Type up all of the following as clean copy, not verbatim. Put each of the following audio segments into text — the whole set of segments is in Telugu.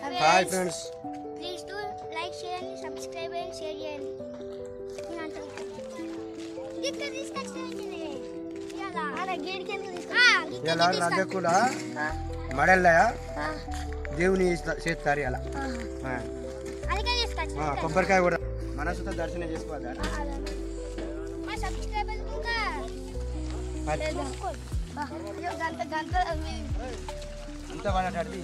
Hi friends, please do like చేయండి, సబ్స్క్రైబ్ అండ్ షేర్ చేయండి. ఇలా రాజా కూడా మడల్లయా దేవుని చేస్తారు ఇలా కొబ్బరికాయ కూడా మనసుతో దర్శనం చేసుకోవాలి. అంత పడేటట్టు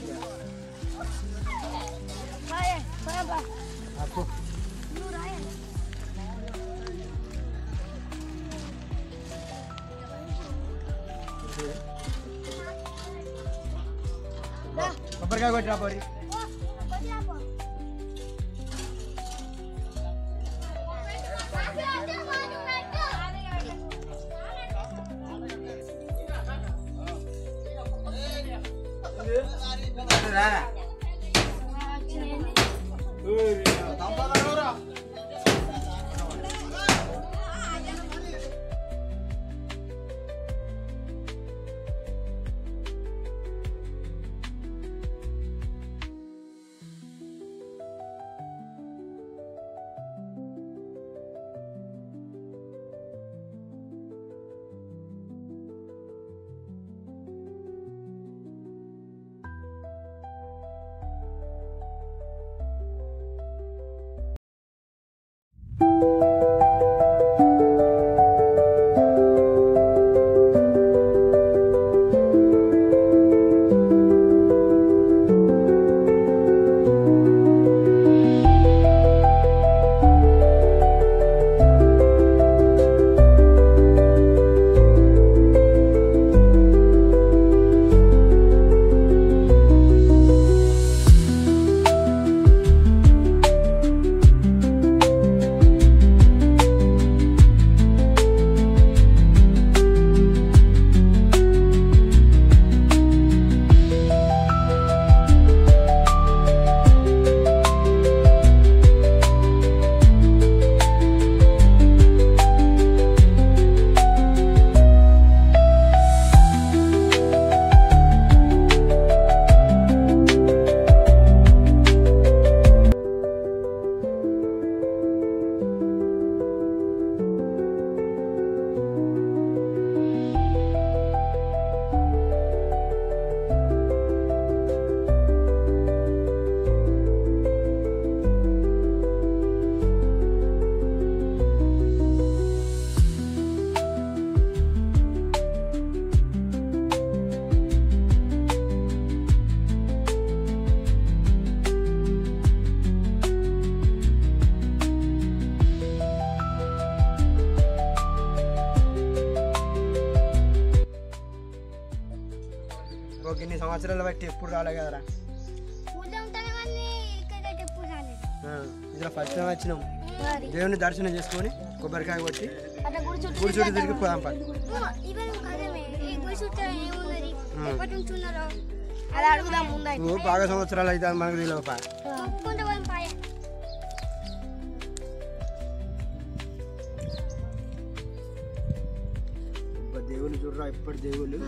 కొబ్బరికాయ కొట్టి రాబోరి. ఇన్ని సంవత్సరాలు బట్టి ఎప్పుడు రాలే కదరా. ఇలా ఫస్ట్ టైం వచ్చినాం, దేవుని దర్శనం చేసుకొని కొబ్బరికాయ కొట్టి గుడి చుట్టూ తిరిగి పోదాం. బాగా సంవత్సరాలు అయితే మనకు తెలియపా. దేవుళ్ళు చూడరా, ఇప్పటి దేవుళ్ళు.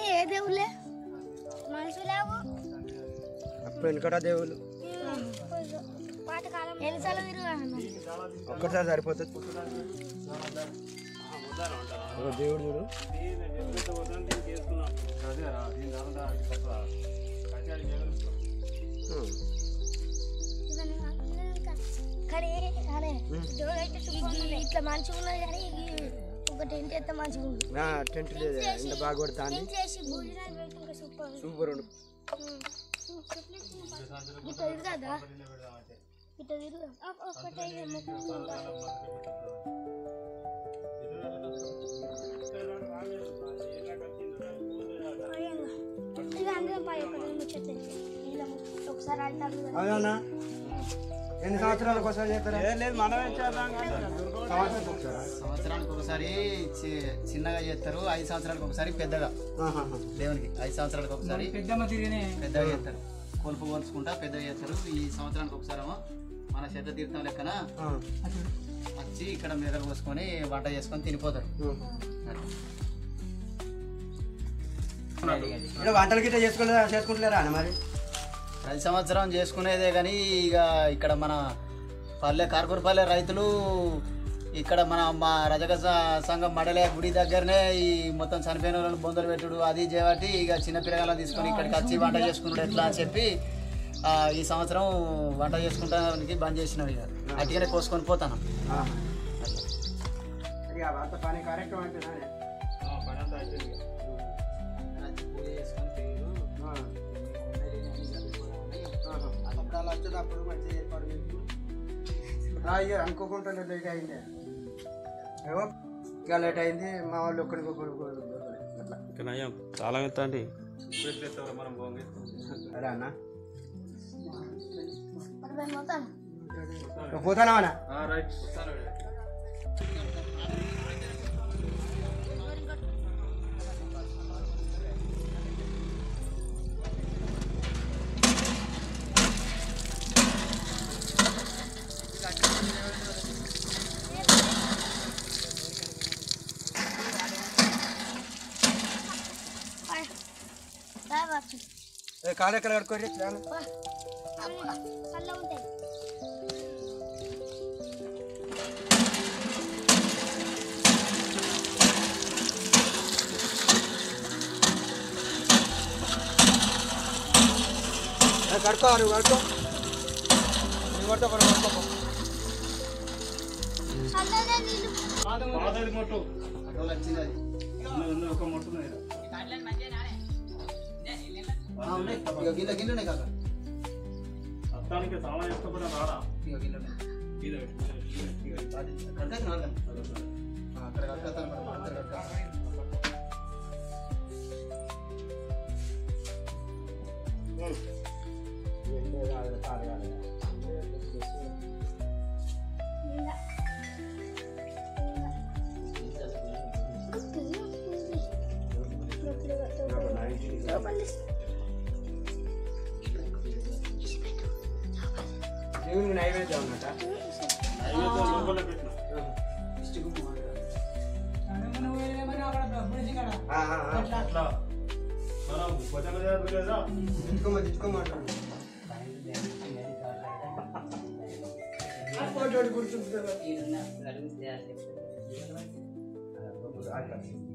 ఏ దేవుళ్ళే మనుషులేవు, అప్పుడు వెనుకట దేవుళ్ళు. ఒక్కసారి సరిపోతుంది. దేవుడు చూడు. ఇట్లా మంచిగా ఉన్నది కానీ ఒక టెంట్ అయితే మంచిగా ఉంది. టెంట్ లేదు, ఎంత బాగా కొడతాను. సూపర్ ఉండు. కదా ఇట్లా తిరుగు ఒక్కటే ఒకసారి అవునా? ఎన్ని సంవత్సరాలకు ఒకసారి చేస్తారా? సంవత్సరానికి ఒకసారి చిన్నగా చేస్తారు, 5 సంవత్సరాలకు ఒకసారి పెద్దగా. దేవునికి 5 సంవత్సరాలకు ఒకసారి పెద్దగా చేస్తారు. కొలుపు కొలుచుకుంటా పెద్దగా చేస్తారు. ఈ సంవత్సరానికి ఒకసారి మన శత తీర్థం లెక్కన వచ్చి ఇక్కడ మీద పోసుకొని వంట చేసుకొని తినిపోతారు. ఇక్కడ వంటలు గిట్ట చేసుకుంటున్నారా అన్న మరి? ప్రతి సంవత్సరం చేసుకునేదే కానీ ఇక ఇక్కడ మన కార్కూరపల్లె రైతులు ఇక్కడ మా రజక సంఘం మడలే గుడి దగ్గరనే ఈ మొత్తం చనిపోయిన వాళ్ళని బొందలు పెట్టుడు అది చేయబట్టి ఇక చిన్న పిల్లగాళ్ళని తీసుకొని ఇక్కడికి వచ్చి వంట చేసుకున్నాడు ఎట్లా అని చెప్పి ఈ సంవత్సరం వంట చేసుకుంటానికి బంద్ చేసినాం. ఇక అట్టిగానే కోసుకొని పోతాను. వచ్చేటప్పుడు మంచిగా ఏర్పాటు అనుకోకుండా లేట్ అయింది. ఇక లేట్ అయింది. మా వాళ్ళు ఒకరికొకరు చాలా ఎంత అండి అరే అన్న పోతానా అన్న? కాళ్ళు ఎక్కడ కడుక్కోండి చల్ల ఉంటాయి. కడుకో నువ్వు కడుకో నువ్వు కడుకో మనం కడుకో గిన్నె కాక అత్తానికి చాలా ఇష్టపడిన రాడా దేవునికి నైవేద్యం అన్నట.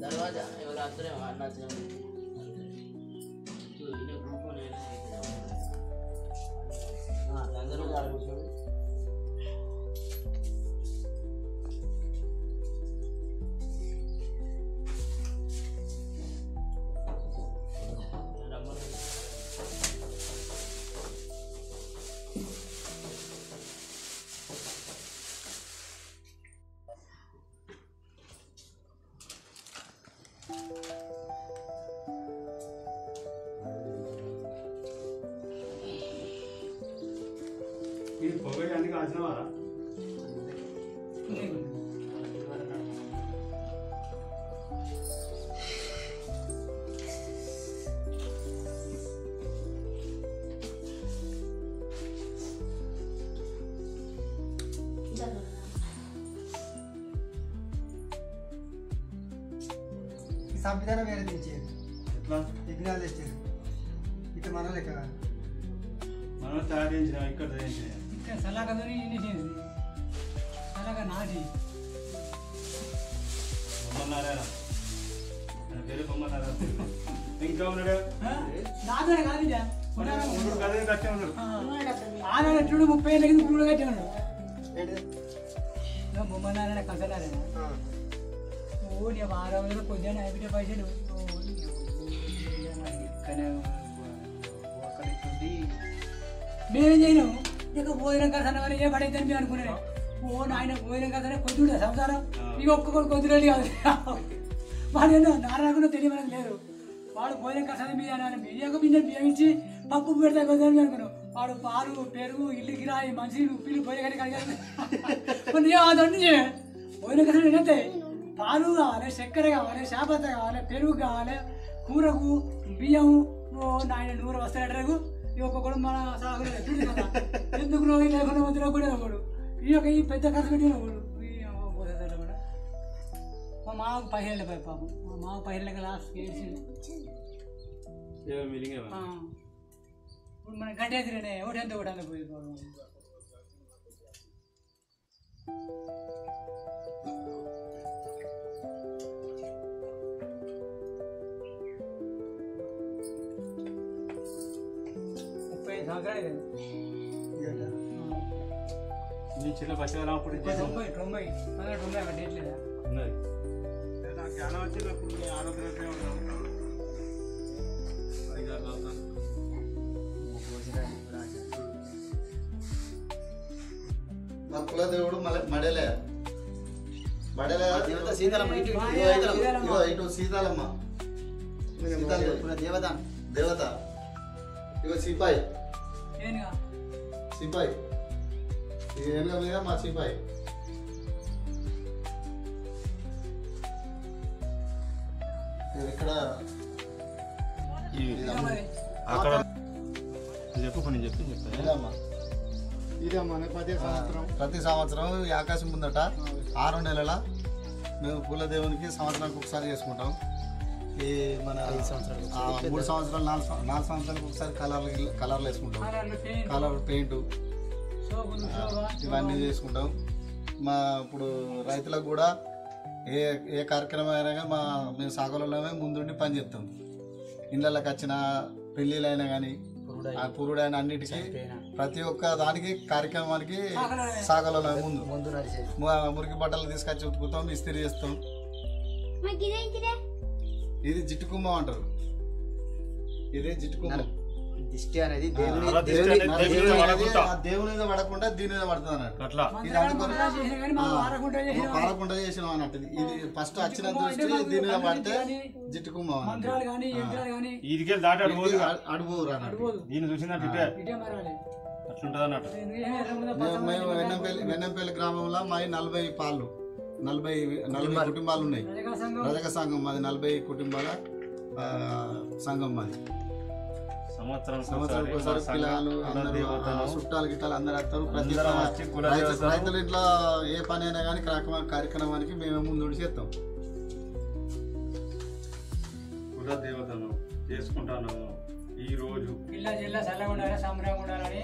దర్వాజా ఎవరు అత్తరేమో అన్న అందరూ కూర్చోండి. ఈ పొగడి అన్ని కాల్చినవారా? సంవిధానం వేరే తెచ్చేది. ఎట్లా విఘ్నాలు తెచ్చేది. ఇట్లా మన లెక్క మనం తయారు చేయించిన ఇక్కడ చేయించిన సలాకదోని సలాక నాటి బొమ్మన్నారా పేరు బొమ్మన్నారా ఇంకా ఉన్నాడు నాతోనే కాదు కదే కట్టే ఉన్నాడు. ఆనాడు ఎట్లు 30 ఏళ్ళ కింద ఇప్పుడు కట్టే ఉన్నాడు. బొమ్మన్నారా కసలారా ఓ నీ 6 పొద్దున అయిపోతే పైసలు మేమేం చేయను. ఇక భోజనం కసన ఏ పడైతే మేము అనుకున్నాను. ఓ నాయన భోజనం కసనే కొద్దుడు సంసారం ఇక ఒక్కొక్కరు కొద్దురెళ్ళి కాదు. వాడు ఏదో నారాయణ తెలియమని లేదు. వాడు భోజనం కసని మీద బియ్యం బియ్యం ఇచ్చి పప్పు పెడితే కొద్దిని అనుకున్నాం. వాడు పాలు పెరుగు ఇల్లు కిరాయి మనిషి ఉప్పిలు పోయి కడిగి అదన్నీ భోజనం కసన ఏంటంటే పాలు కావాలి, చక్కెర కావాలి, చేపత కావాలి, పెరుగు కావాలి, కూరకు బియ్యం నాయన 100 వస్తాడు. ఒక్కొక్కడు మన సాగులు ఎప్పుడు కదా ఎందుకు రోజు లేకుండా మధ్యలో కూడా ఒకడు ఈ పెద్ద ఖర్చు పెట్టిన ఒకడు పోతుంది కూడా. మా మామకు 15 పాపం మా మామ 15 లాస్ట్ వేసిండు. మీలింగ్ ఇప్పుడు మన గంట ఎదురునే ఒకటి ఎంత ఒకటి అంత పోయి సంవత్సరాలు కదా నీ చిన్న పచ్చగా రాప్పుడు 90 అక్కడ డేట్లేదా ఉన్నది నాకు జ్ఞానం వచ్చినప్పుడు నీ ఆరోగ్యం మా కులదేవుడు మడలే దేవత సీతాలమ్మ ఇటు సీతాలమ్మ దేవత దేవత ఇగో సిపాయి సిపాయి ఇది వెనుక మీద మా సిపాయి ఇక్కడ అక్కడ చెప్పు నేను చెప్తాను ప్రతి సంవత్సరం ఈ ఆకాశం ముందట 6 నెలల మేము కులదేవునికి సంవత్సరానికి ఒకసారి చేసుకుంటాం. ఈ మన 3 సంవత్సరాలు 4 సంవత్సరాలకు ఒకసారి కలర్లు వేసుకుంటాం. కలర్ పెయింట్ ఇవన్నీ చేసుకుంటాం. మా ఇప్పుడు రైతులకు కూడా ఏ కార్యక్రమం అయినా కానీ మేము సాగులలోనే ముందుండి పని చేస్తాం. ఇళ్ళకి వచ్చిన పెళ్ళిళ్ళైనా కానీ పురుడైన అన్నిటికీ ప్రతి ఒక్క దానికి కార్యక్రమానికి సాగలలో ముందు మురికి బట్టలు తీసుకొచ్చి ఉతుకుతాం, ఇస్త్రీ చేస్తాం. ఇది జిట్టుకుమ్మ అంటారు. ఇదే జిట్టుకుమ్మ. దిష్టి అనేది దేవుని మీద పడకుండా దీని మీద పడుతుంది అన్నట్టు. అట్లా ఇది అనుకుని పారకుండా చేసినాం అన్నట్టు. ఇది ఫస్ట్ వచ్చిన దృష్టి దీని మీద పడితే జిట్టుకుమ్మ ఇదికే దాటి అడుగురు అన్నట్టు. దీన్ని చూసిందంటే అట్లుంటది అన్నట్టు. మేము వెన్నంపల్లి గ్రామంలో మా 40 పాళ్ళు 40 కుటుంబాలు ఉన్నాయి. రజక సంఘం మాది 40 కుటుంబాల సంఘం మాది. సంవత్సరం పిల్లలు చుట్టాలు గిట్టాలు అందరు వస్తారు. ప్రతి రైతులు ఇట్లా ఏ పని అయినా కానీ కార్యక్రమానికి మేము ముందు చేస్తాం. కులదేవతను చేసుకుంటాను ఈ రోజు పిల్ల జిల్లా చల్లగా ఉండాలి, సంబరంగా ఉండాలని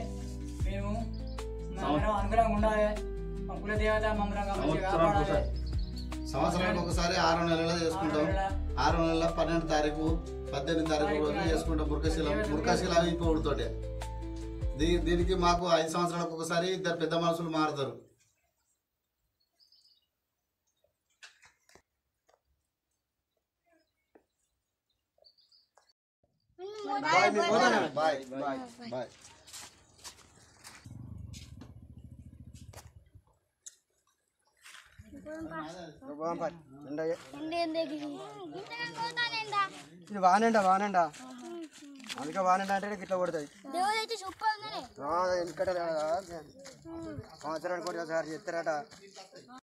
మేము అనుకూలంగా ఉండాలి. మా కులదేవత మమ్మల్ని కాపాడాలి. సంవత్సరానికి ఒకసారి 6 నెలల్లో చేసుకుంటాం. 6 నెలల 12 తారీఖు 18 తారీఖు రోజు చేసుకుంటాం. మురకాశీల అయిపోతోటే. దీనికి మాకు 5 సంవత్సరాలకు ఒకసారి 2 పెద్ద మనుషులు మారుతారు. Boy boy boy. ఇది వానండా అందుకే వానండా అంటే గిట్లా కొడుతుంది. ఎందుకంటే సంవత్సరానికి ఒకసారి చెప్తారట.